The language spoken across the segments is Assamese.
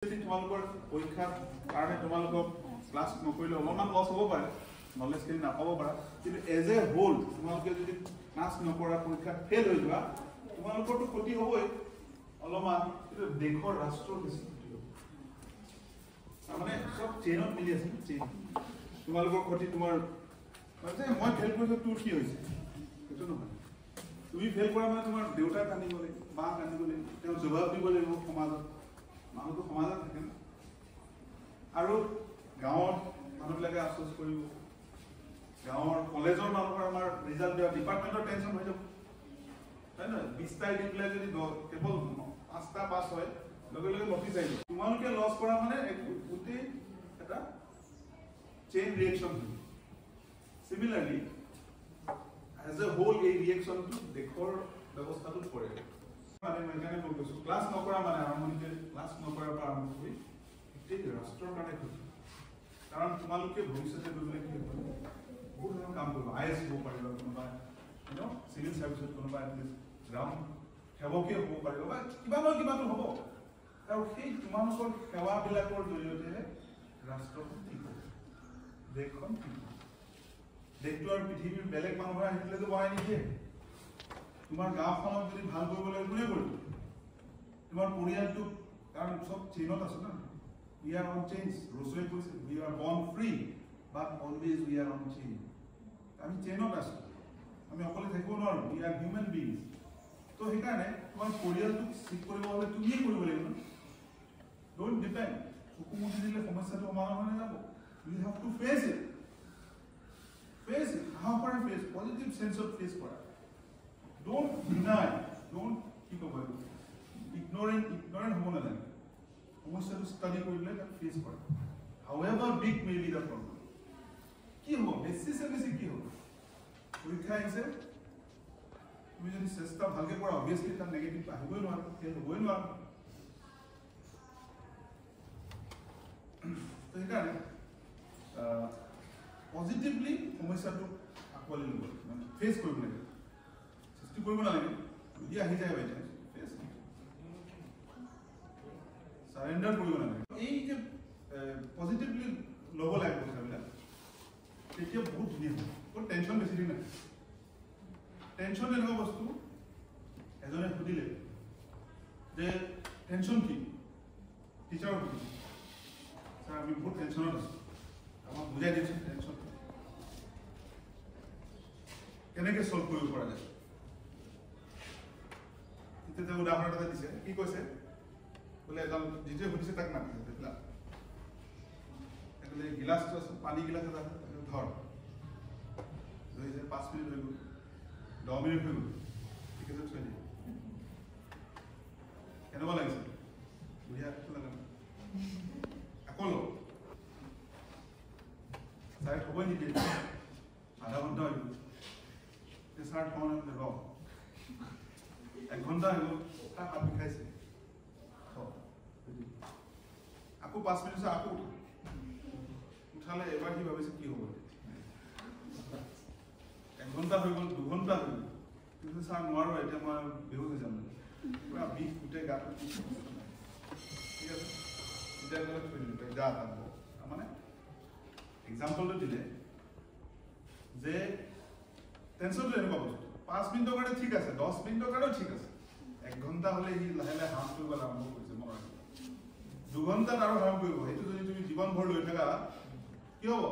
তোমালোকৰ পৰীক্ষাৰ কাৰণে তোমালোকক ক্লাছ নকৰিলে অলপমান লছ হ'ব পাৰে, নলেজখিনি নাপাব পাৰা, কিন্তু এজ এ হোল তোমালোকে যদি ক্লাছ নকৰা পৰীক্ষাত ফেইল হৈ যোৱা তোমালোকৰতো ক্ষতি হ'বই অলপমান, কিন্তু দেশৰ ৰাষ্ট্ৰৰ বেছি ক্ষতি হ'ব। তাৰমানে চব চেইনত মিলি আছে, চেইন। তোমালোকৰ ক্ষতি তোমাৰ মানে মই ফেইল কৰিছোঁ তোৰ কি হৈছে সেইটো নহয়। তুমি ফেইল কৰা মানে তোমাৰ দেউতা কান্দিব লাগিব, মা কান্দিব লাগিব, তেওঁ জবাব দিব লাগিব সমাজত। মানুহটো সমাজত থাকে না, আৰু গাঁৱৰ মানুহবিলাকে আফচোচ কৰিব, গাঁৱৰ কলেজৰ মানুহৰ আমাৰ ৰিজাল্ট দিয়া ডিপাৰ্টমেণ্টৰ টেনশ্যন হৈ যাব, হয় নহয়? 20টা দি পেলাই যদি কেৱল 5টা পাছ হয় লগে লগে নটিচ আহিব। তোমালোকে লছ কৰা মানে গোটেই এটা চেইন ৰিয়েকশ্যন হয়। চিমিলাৰলি এজ এ হোল এই ৰিয়েকশ্যনটো দেশৰ ব্যৱস্থাটোত পৰে। ক্লাছ নকৰা মানে আৰম্ভণিতে ক্লাছ নকৰাৰ পৰা আৰম্ভ কৰি গোটেই ৰাষ্ট্ৰৰ কাৰণে ক্ষতি। কাৰণ তোমালোকে ভৱিষ্যতে গৈ পেলাই কি হ'ব, বহুত ধৰণৰ কাম কৰিব, IAS হ'ব পাৰিব, কোনোবা চিভিল চাৰ্ভিচত, কোনোবা এটলিষ্ট গ্ৰাউণ্ড সেৱকেই হ'ব পাৰিব, বা কিবা নহয় কিবাটো হ'ব। আৰু সেই তোমালোকৰ সেৱাবিলাকৰ জৰিয়তেহে ৰাষ্ট্ৰখন ঠিক হ'ব, দেশখন ঠিক হ'ব। দেশটো আৰু পৃথিৱীৰ বেলেগ মানুহৰ আহি পেলাইতো বনাই নিদিয়ে। তোমাৰ গাঁওখনক যদি ভাল কৰিব লাগে কোনে কৰিব? তোমাৰ পৰিয়ালটো, কাৰণ চব চেইনত আছে না। We are on chains. ৰচুৱে কৈছে we are born free but always we are on chain. আমি চেইনত আছো, আমি অকলে থাকিব নোৱাৰো, we are human beings. তো সেইকাৰণে তোমাৰ পৰিয়ালটোক ঠিক কৰিব হ'লে তুমিয়ে কৰিব লাগিব না। Don't depend. চকু মুদি দিলে সমস্যাটো সমাধান হৈ নাযাব। You have to face it. Face it. How far face? Positive sense of face কৰা। Don't deny, don't ignorant হ'ব নালাগে। সমস্যাটো ষ্টাডি কৰিলে তাক ফেচ কৰা। However big may be the problem. কি হ'ব? বেছি কি হ'ব? পৰীক্ষা আহিছে, তুমি যদি চেষ্টা ভালকে কৰা অবভিয়াছলি তাৰ নেগেটিভ আহিবই নোৱাৰে, ফেইল হ'বই নোৱাৰে। তো সেইকাৰণে পজিটিভলি সমস্যাটো আঁকোৱালি ল'ব লাগে, মানে ফেচ কৰিব লাগে, সৃষ্টি কৰিব নালাগে। যদি আহি যায় বাইদেউ ফেচ সাৰেণ্ডাৰ কৰিব নালাগে। এই যে পজিটিভলি ল'ব লাগে কথাবিলাক, তেতিয়া বহুত ধুনীয়া হ'ব। কোনো টেনশ্যন বেছি দিন নাই। টেনশ্যন এনেকুৱা বস্তু, এজনে সুধিলে যে টেনশ্যন কি, টিচাৰক সুধিছে, ছাৰ আমি বহুত টেনশ্যনত আছোঁ, আমাক বুজাই দিছোঁ টেনশ্যন কেনেকৈ ছল্ভ কৰিব পৰা যায়। তেতিয়া উদাহৰণ এটা দিছে, কি কৈছে বোলে এজন যিটোৱে সুধিছে তাক মাতিছে, তেতিয়া গিলাচটো আছে, পানী গিলাচ এটা ধৰ, ধৰিছে 5 মিনিট হৈ গ'ল, 10 মিনিট হৈ গ'ল, ঠিক আছে থৈ দিয়ে। কেনেকুৱা লাগিছে? বুঢ়িয়া লগা আকৌ লওঁ, ছাৰে থ'বই নিদিয়ে, আধা ঘণ্টা হৈ গ'ল, ছাৰ থওঁ ৰ 1 ঘণ্টা হৈ গ'ল, তাক হাত বিষাইছে, আকৌ 5 মিনিট আকৌ উঠালে। এবাৰ সি ভাবিছে কি হ'ব, 1 ঘণ্টা হৈ গ'ল, 2 ঘণ্টা হৈ গ'ল, কিন্তু ছাৰ নোৱাৰো, এতিয়া মই বেহুচ হৈ যাম, পুৰা বিষ গোটেই গাটো, ঠিক আছে এতিয়া গ'লে থৈ দিলোঁ, যা তাক। তাৰমানে এক্সাম্পলটো দিলে যে টেনশ্যনটো এনেকুৱা বস্তু, 5 মিনিটৰ কাৰণে ঠিক আছে, 10 মিনিটৰ কাৰণেও ঠিক আছে, 1 ঘণ্টা হ'লে সি লাহে লাহে হাৰ্ম কৰিব আৰম্ভ কৰিছে, মনত ৰাখিব। 2 ঘণ্টাত আৰু হাৰ্ম কৰিব, সেইটো যদি তুমি জীৱনভৰ লৈ থাকা কি হ'ব?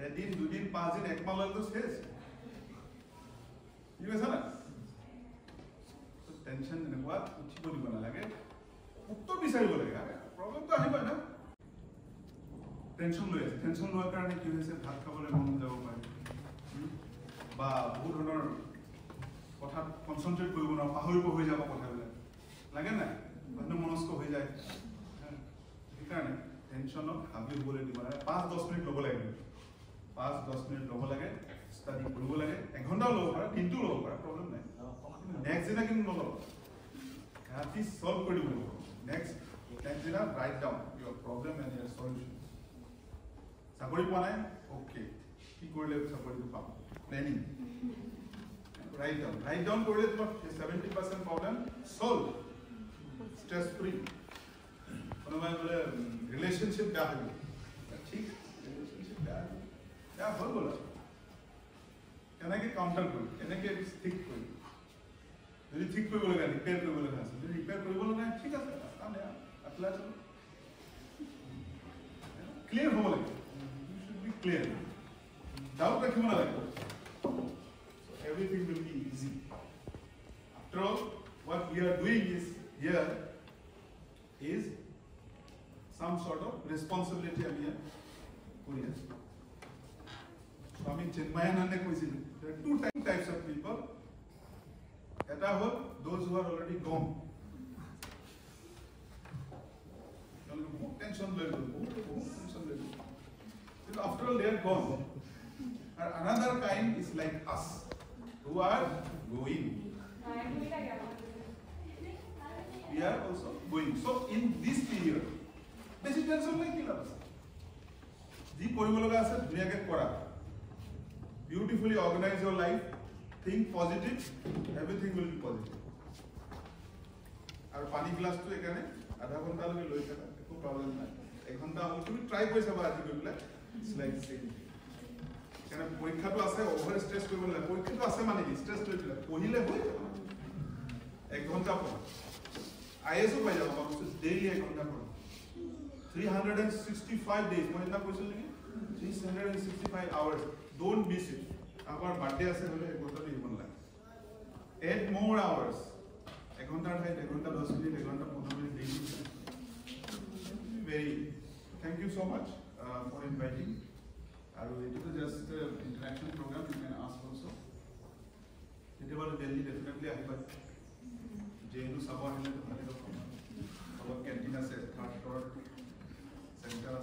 এদিন, 2 দিন, 5 দিন, 1 মাহলৈতো চেছ, বুজি পাইছা না? টেনশ্যন এনেকুৱা উঠিব দিব নালাগে, উত্তৰ বিচাৰিব লাগে। প্ৰব্লেমটো আহিবই না। টেনশ্যন লৈ আছে, টেনশ্যন লোৱাৰ কাৰণে কি হৈছে, ভাত খাবলৈ মন যাব পাৰে, বা বহুত ধৰণৰ কথাত কনচেনট্ৰেট কৰিব নোৱাৰো, পাহৰিব হৈ যাব কথাবিলাক, লাগে নাই? মানুহ মনস্ক হৈ যায়। সেইকাৰণে টেনশ্যনত হাবি হ'বলৈ দিব লাগে। 5-10 মিনিট ল'ব লাগে, 5-10 মিনিট ল'ব লাগে, ষ্টাডি কৰিব লাগে, 1 ঘণ্টাও ল'ব পাৰে, দিনটো ল'ব পাৰে, প্ৰব্লেম নাই। নেক্সট দিনা কিন্তু নল'ব, ৰাতি ছল্ভ কৰি দিব লাগিব। নেক্সট দিনা write down your problem and your solution. চাকৰি পোৱা নাই, অ'কে, কি কৰিলে চাকৰিটো পাম, প্লেনিং, ৰাইট ডাউন কৰিলে তোমাৰ 70% problem solve. stress free. Relationship bad. ठीक relationship bad. क्या बोल बोला? Can I get counter कोई? Can I get stick कोई? यदि ठीक कोई बोलेगा repair कोई बोलेगा यदि repair कोई बोलेगा ठीक है सर काम है apply करो. Clear हो बोलेगा. You should be clear. Doubt रखिए मना रखो. So everything will be easy. After all, what we are doing is here is some sort of responsibility আমি কৰি আছো. Swami Chinmayananda কৈছিল there are two types of people. এটা হ'ল those who are already gone. বহুত টেনশন লৈ গ'ল, বহুত টেনশন লৈ গ'ল. But after all they are gone. And another kind is like us who are going. We are also going. So in this period, বেশি টেনশন নাই কি লাভ আছে যি কৰিব লগা আছে ধুনীয়াকৈ কৰা beautifully organize your life think positive everything will be positive আৰু পানী গ্লাসটো এখানে আধা ঘন্টা লগে লৈ থাকা একো প্ৰবলেম নাই এক ঘন্টা হল তুমি ট্ৰাই কৰি চাবা আজি গৈ পেলাই ইটস লাইক সেম কেনে পৰীক্ষাটো আছে ওভাৰ স্ট্ৰেছ কৰিব নালাগে পৰীক্ষাটো আছে মানে কি স্ট্ৰেছ লৈ পেলাই পঢ়িলে হৈ যাব এক ঘন্টা পঢ়া আইএসও পাই যাব বস্তু ডেইলি এক ঘন্টা পঢ়া 365 days. What is that question again? 365 hours. Don't miss it. Our birthday is 8 more hours. 1 घंटा 10 minutes, 1 घंटा 15 minutes daily. Very. Thank you so much for inviting. It is just an interaction program. You can ask also. It was Delhi definitely. I have JNU Sabah. Our canteen is 3rd floor. Center